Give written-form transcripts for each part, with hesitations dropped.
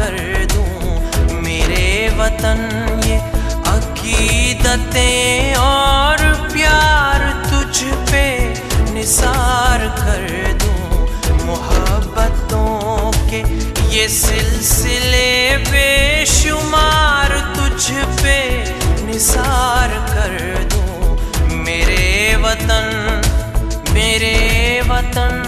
कर दूं मेरे वतन। ये अकीदतें और प्यार तुझ पे निसार कर दूं। मोहब्बतों के ये सिलसिले बेशुमार तुझ पे निसार कर दूं मेरे वतन, मेरे वतन।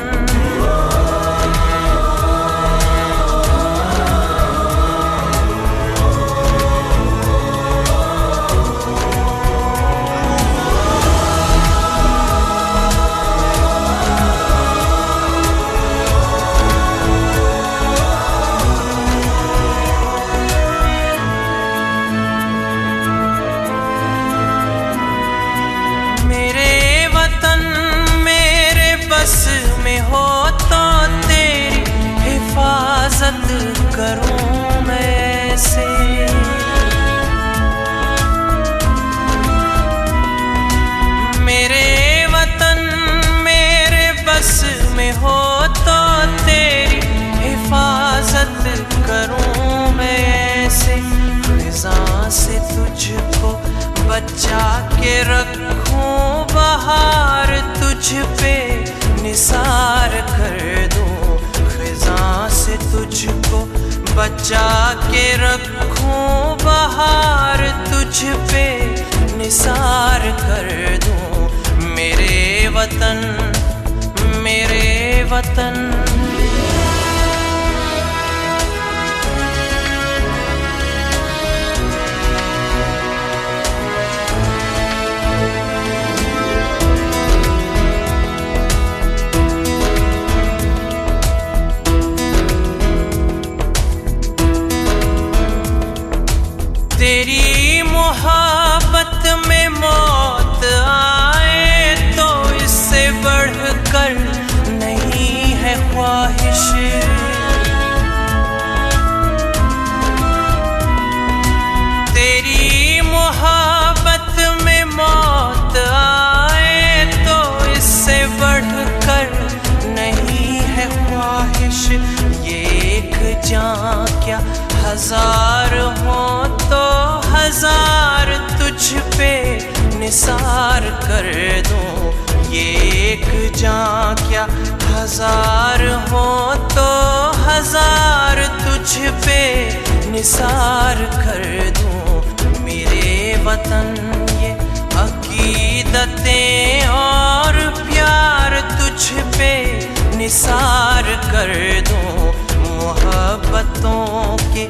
में हो तो तेरी हिफाजत करूं मैं ऐसे। मेरे वतन मेरे बस में हो तो तेरी हिफाजत करूं मैं ऐसे। खिज़ां से तुझको बचा के रखूं, बहार तुझ पे निसार कर दूं। खिज़ां से तुझको बचा के रखूं, बहार तुझ पे निसार कर दूं मेरे वतन, मेरे वतन। तेरी मोहब्बत में मौत आए तो इससे बढ़कर नहीं है ख्वाहिश। तेरी मोहब्बत में मौत आए तो इससे बढ़कर नहीं है ख्वाहिश। ये एक जान क्या हजार हो तो हजार तुझ पे निसार कर दूं। ये एक जान क्या हजार हो तो हजार तुझ पे निसार कर दूं मेरे वतन। ये अकीदतें और प्यार तुझ पे निसार कर दूं। मोहब्बतों के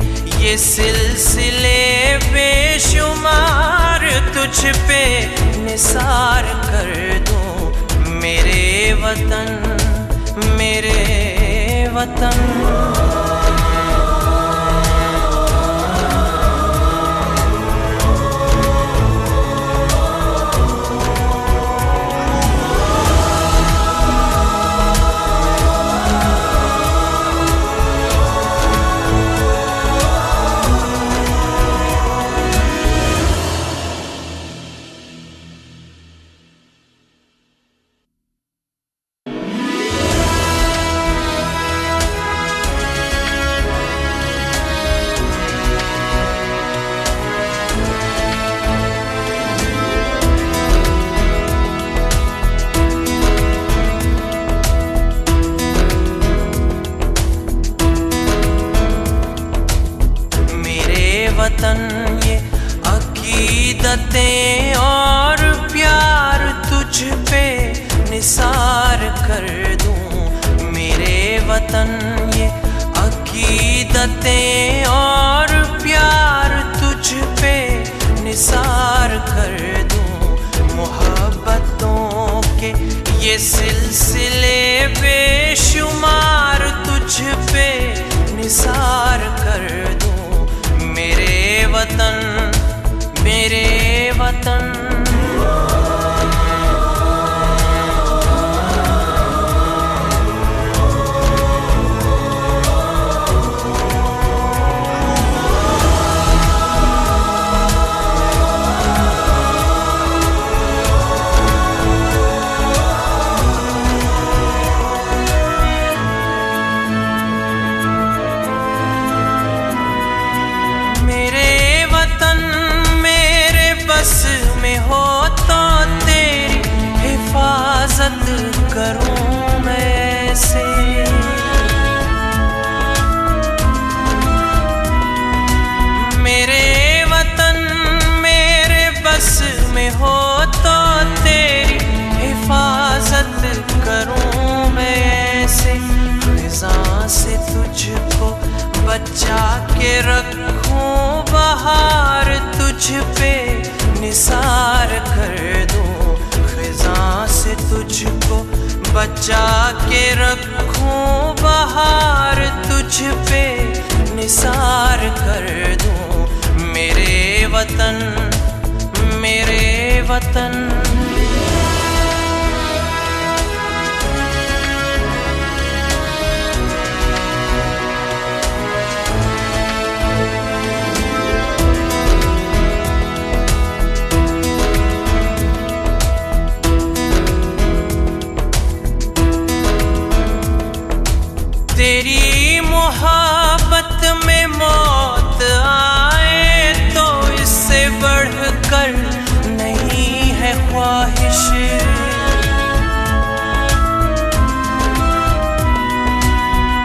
ये सिलसिले बेशुमार तुझ पे निसार कर दूं मेरे वतन, मेरे वतन। वतन ये अकीदतें और प्यार तुझ पे निसार कर दूं मेरे वतन। ये अकीदतें और प्यार तुझ पे निसार कर दूं। मोहब्बतों के ये सिलसिले बेशुमार तुझ पे निसार कर दूं मेरे वतन, मेरे वतन। बस में हो तो तेरी हिफाजत करूं मैं ऐसे। मेरे वतन मेरे बस में हो तो तेरी हिफाजत करूं मैं ऐसे। खिज़ां से तुझको बचा के रखूं, बहार तुझ पे निसार कर दूं। खिज़ां से तुझको बचा के रखूं, बहार तुझ पे निसार कर दूं। मेरे वतन मेरे वतन। तेरी मोहब्बत में मौत आए तो इससे बढ़कर नहीं है ख्वाहिश।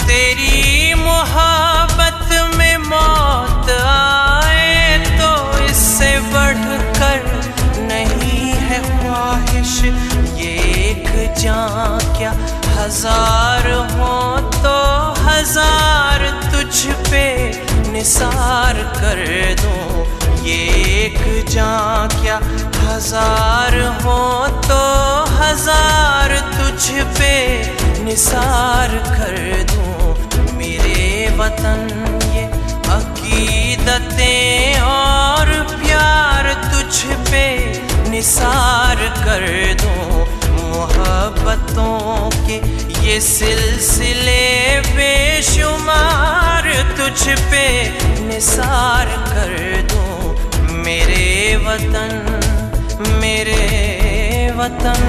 तेरी मोहब्बत में मौत आए तो इससे बढ़कर नहीं है ख्वाहिश। ये एक जान क्या हजार हो तो हजार तुझ पे निसार कर दूं। ये एक जान क्या हजार हो तो हजार तुझ पे निसार कर दूं। मेरे वतन ये अकीदतें और प्यार तुझ पे निसार कर दूं। मोहब्बतों के ये सिलसिले बेशुमार तुझ पे निसार कर दूं। मेरे वतन मेरे वतन।